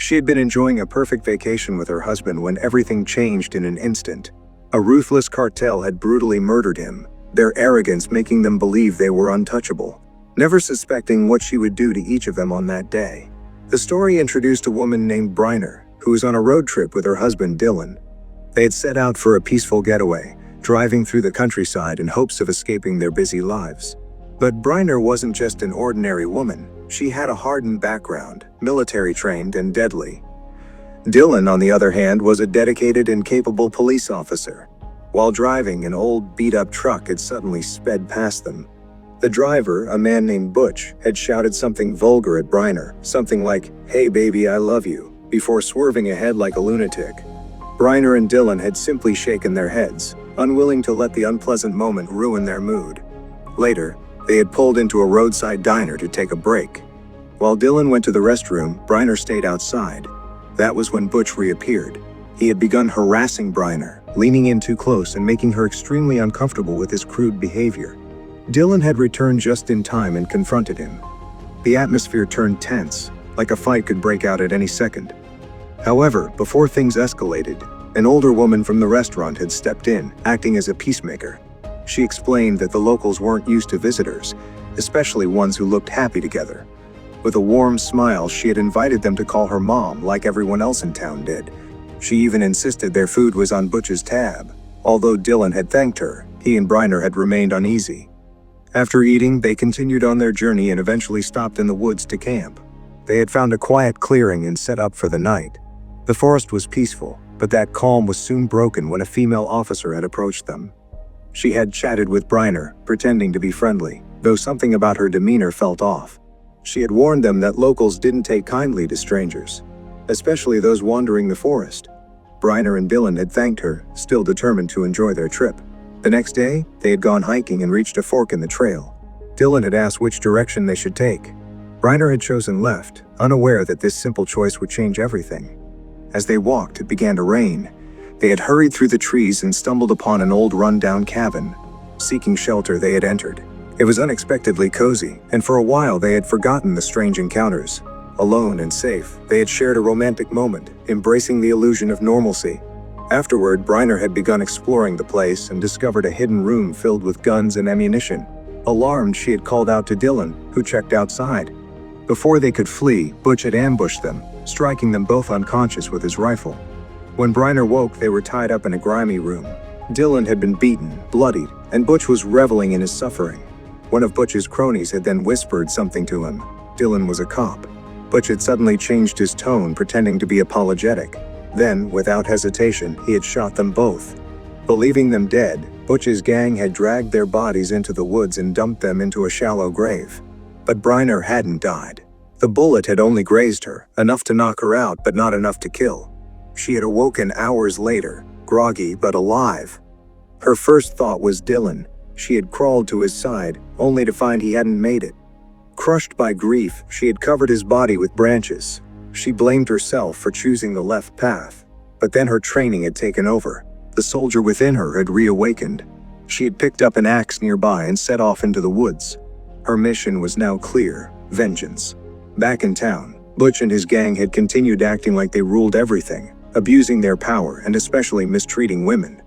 She had been enjoying a perfect vacation with her husband when everything changed in an instant. A ruthless cartel had brutally murdered him, their arrogance making them believe they were untouchable, never suspecting what she would do to each of them on that day. The story introduced a woman named Brenner, who was on a road trip with her husband Dylan. They had set out for a peaceful getaway, driving through the countryside in hopes of escaping their busy lives. But Brenner wasn't just an ordinary woman. She had a hardened background, military-trained and deadly. Dylan, on the other hand, was a dedicated and capable police officer. While driving, an old, beat-up truck had suddenly sped past them. The driver, a man named Butch, had shouted something vulgar at Brenner, something like, "Hey baby, I love you," before swerving ahead like a lunatic. Brenner and Dylan had simply shaken their heads, unwilling to let the unpleasant moment ruin their mood. Later, they had pulled into a roadside diner to take a break. While Dylan went to the restroom, Brenner stayed outside. That was when Butch reappeared. He had begun harassing Brenner, leaning in too close and making her extremely uncomfortable with his crude behavior. Dylan had returned just in time and confronted him. The atmosphere turned tense, like a fight could break out at any second. However, before things escalated, an older woman from the restaurant had stepped in, acting as a peacemaker. She explained that the locals weren't used to visitors, especially ones who looked happy together. With a warm smile, she had invited them to call her mom like everyone else in town did. She even insisted their food was on Butch's tab. Although Dylan had thanked her, he and Brenner had remained uneasy. After eating, they continued on their journey and eventually stopped in the woods to camp. They had found a quiet clearing and set up for the night. The forest was peaceful, but that calm was soon broken when a female officer had approached them. She had chatted with Brenner, pretending to be friendly, though something about her demeanor felt off. She had warned them that locals didn't take kindly to strangers, especially those wandering the forest. Brenner and Dylan had thanked her, still determined to enjoy their trip. The next day, they had gone hiking and reached a fork in the trail. Dylan had asked which direction they should take. Brenner had chosen left, unaware that this simple choice would change everything. As they walked, it began to rain. They had hurried through the trees and stumbled upon an old run-down cabin. Seeking shelter, they had entered. It was unexpectedly cozy, and for a while they had forgotten the strange encounters. Alone and safe, they had shared a romantic moment, embracing the illusion of normalcy. Afterward, Brenner had begun exploring the place and discovered a hidden room filled with guns and ammunition. Alarmed, she had called out to Dylan, who checked outside. Before they could flee, Butch had ambushed them, striking them both unconscious with his rifle. When Brenner woke, they were tied up in a grimy room. Dylan had been beaten, bloodied, and Butch was reveling in his suffering. One of Butch's cronies had then whispered something to him. Dylan was a cop. Butch had suddenly changed his tone, pretending to be apologetic. Then, without hesitation, he had shot them both. Believing them dead, Butch's gang had dragged their bodies into the woods and dumped them into a shallow grave. But Brenner hadn't died. The bullet had only grazed her, enough to knock her out but not enough to kill. She had awoken hours later, groggy but alive. Her first thought was Dylan. She had crawled to his side, only to find he hadn't made it. Crushed by grief, she had covered his body with branches. She blamed herself for choosing the left path. But then her training had taken over. The soldier within her had reawakened. She had picked up an axe nearby and set off into the woods. Her mission was now clear: vengeance. Back in town, Butch and his gang had continued acting like they ruled everything, abusing their power and especially mistreating women.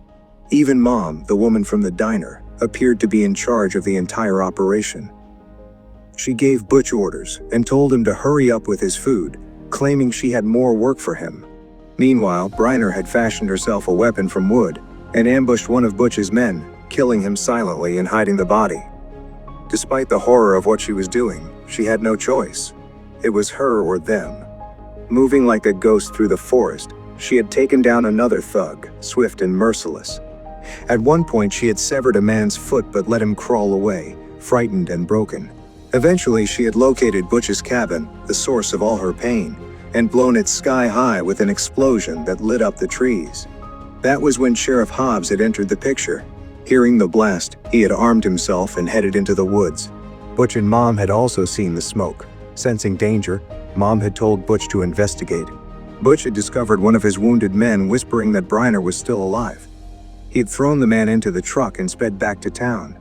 Even Mom, the woman from the diner, appeared to be in charge of the entire operation. She gave Butch orders and told him to hurry up with his food, claiming she had more work for him. Meanwhile, Brenner had fashioned herself a weapon from wood and ambushed one of Butch's men, killing him silently and hiding the body. Despite the horror of what she was doing, she had no choice. It was her or them. Moving like a ghost through the forest, she had taken down another thug, swift and merciless. At one point, she had severed a man's foot but let him crawl away, frightened and broken. Eventually, she had located Butch's cabin, the source of all her pain, and blown it sky high with an explosion that lit up the trees. That was when Sheriff Hobbs had entered the picture. Hearing the blast, he had armed himself and headed into the woods. Butch and Mom had also seen the smoke. Sensing danger, Mom had told Butch to investigate. Butch had discovered one of his wounded men whispering that Brenner was still alive. He had thrown the man into the truck and sped back to town.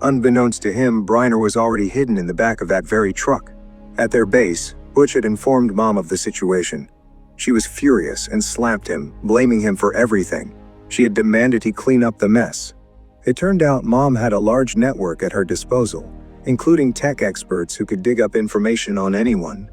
Unbeknownst to him, Brenner was already hidden in the back of that very truck. At their base, Butch had informed Mom of the situation. She was furious and slapped him, blaming him for everything. She had demanded he clean up the mess. It turned out Mom had a large network at her disposal, including tech experts who could dig up information on anyone.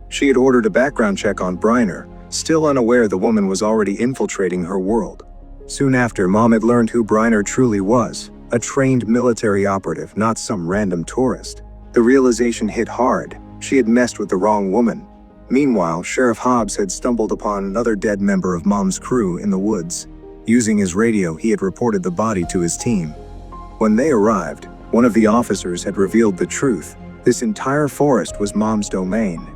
She had ordered a background check on Brenner, still unaware the woman was already infiltrating her world. Soon after, Mom had learned who Brenner truly was, a trained military operative, not some random tourist. The realization hit hard. She had messed with the wrong woman. Meanwhile, Sheriff Hobbs had stumbled upon another dead member of Mom's crew in the woods. Using his radio, he had reported the body to his team. When they arrived, one of the officers had revealed the truth. This entire forest was Mom's domain.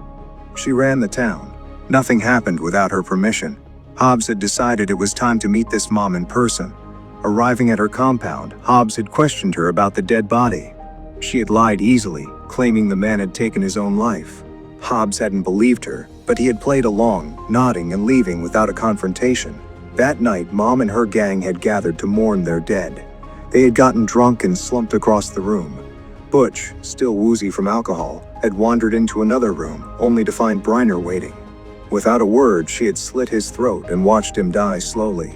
She ran the town. Nothing happened without her permission. Hobbs had decided it was time to meet this mom in person. Arriving at her compound, Hobbs had questioned her about the dead body. She had lied easily, claiming the man had taken his own life. Hobbs hadn't believed her, but he had played along, nodding and leaving without a confrontation. That night, Mom and her gang had gathered to mourn their dead. They had gotten drunk and slumped across the room. Butch, still woozy from alcohol, had wandered into another room, only to find Brenner waiting. Without a word, she had slit his throat and watched him die slowly.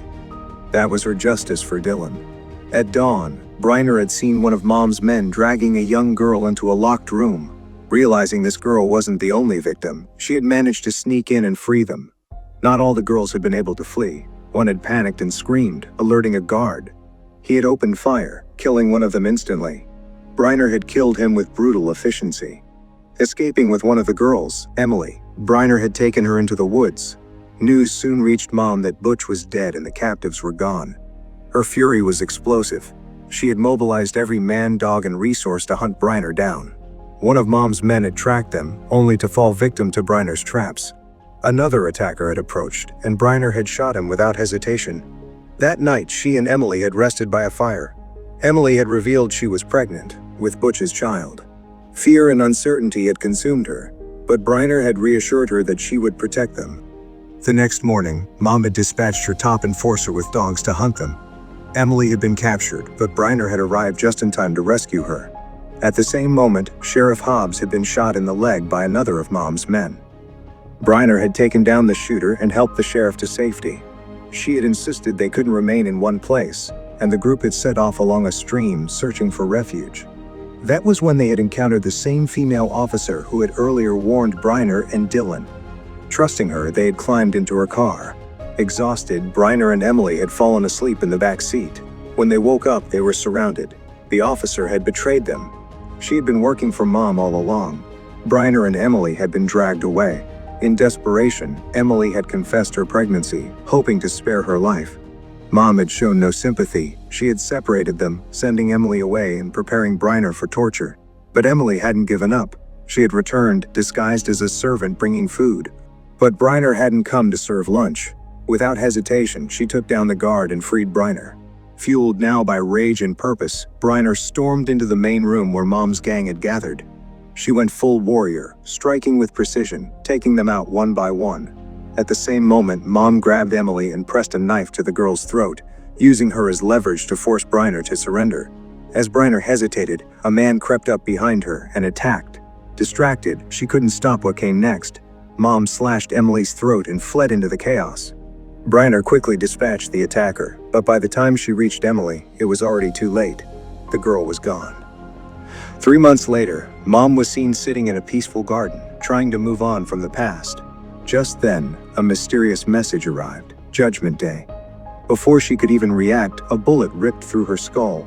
That was her justice for Dylan. At dawn, Brenner had seen one of Mom's men dragging a young girl into a locked room. Realizing this girl wasn't the only victim, she had managed to sneak in and free them. Not all the girls had been able to flee. One had panicked and screamed, alerting a guard. He had opened fire, killing one of them instantly. Brenner had killed him with brutal efficiency. Escaping with one of the girls, Emily, Brenner had taken her into the woods. News soon reached Mom that Butch was dead and the captives were gone. Her fury was explosive. She had mobilized every man, dog, and resource to hunt Brenner down. One of Mom's men had tracked them, only to fall victim to Brenner's traps. Another attacker had approached, and Brenner had shot him without hesitation. That night, she and Emily had rested by a fire. Emily had revealed she was pregnant, with Butch's child. Fear and uncertainty had consumed her, but Brenner had reassured her that she would protect them. The next morning, Mom had dispatched her top enforcer with dogs to hunt them. Emily had been captured, but Brenner had arrived just in time to rescue her. At the same moment, Sheriff Hobbs had been shot in the leg by another of Mom's men. Brenner had taken down the shooter and helped the sheriff to safety. She had insisted they couldn't remain in one place, and the group had set off along a stream searching for refuge. That was when they had encountered the same female officer who had earlier warned Brenner and Dylan. Trusting her, they had climbed into her car. Exhausted, Brenner and Emily had fallen asleep in the back seat. When they woke up, they were surrounded. The officer had betrayed them. She had been working for Mom all along. Brenner and Emily had been dragged away. In desperation, Emily had confessed her pregnancy, hoping to spare her life. Mom had shown no sympathy. She had separated them, sending Emily away and preparing Brenner for torture. But Emily hadn't given up. She had returned, disguised as a servant bringing food. But Brenner hadn't come to serve lunch. Without hesitation, she took down the guard and freed Brenner. Fueled now by rage and purpose, Brenner stormed into the main room where Mom's gang had gathered. She went full warrior, striking with precision, taking them out one by one. At the same moment, Mom grabbed Emily and pressed a knife to the girl's throat, using her as leverage to force Brenner to surrender. As Brenner hesitated, a man crept up behind her and attacked. Distracted, she couldn't stop what came next. Mom slashed Emily's throat and fled into the chaos. Brenner quickly dispatched the attacker, but by the time she reached Emily, it was already too late. The girl was gone. 3 months later, Mom was seen sitting in a peaceful garden, trying to move on from the past. Just then, a mysterious message arrived: Judgment Day. Before she could even react, a bullet ripped through her skull.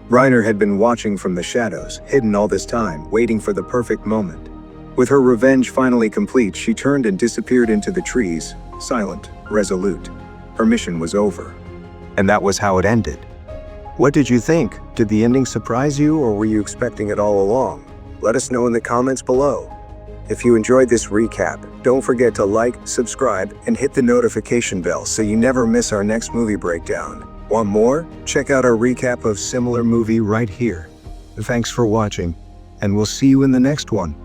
Brenner had been watching from the shadows, hidden all this time, waiting for the perfect moment. With her revenge finally complete, she turned and disappeared into the trees, silent, resolute. Her mission was over. And that was how it ended. What did you think? Did the ending surprise you, or were you expecting it all along? Let us know in the comments below. If you enjoyed this recap, don't forget to like, subscribe, and hit the notification bell so you never miss our next movie breakdown. Want more? Check out our recap of similar movie right here. Thanks for watching, and we'll see you in the next one.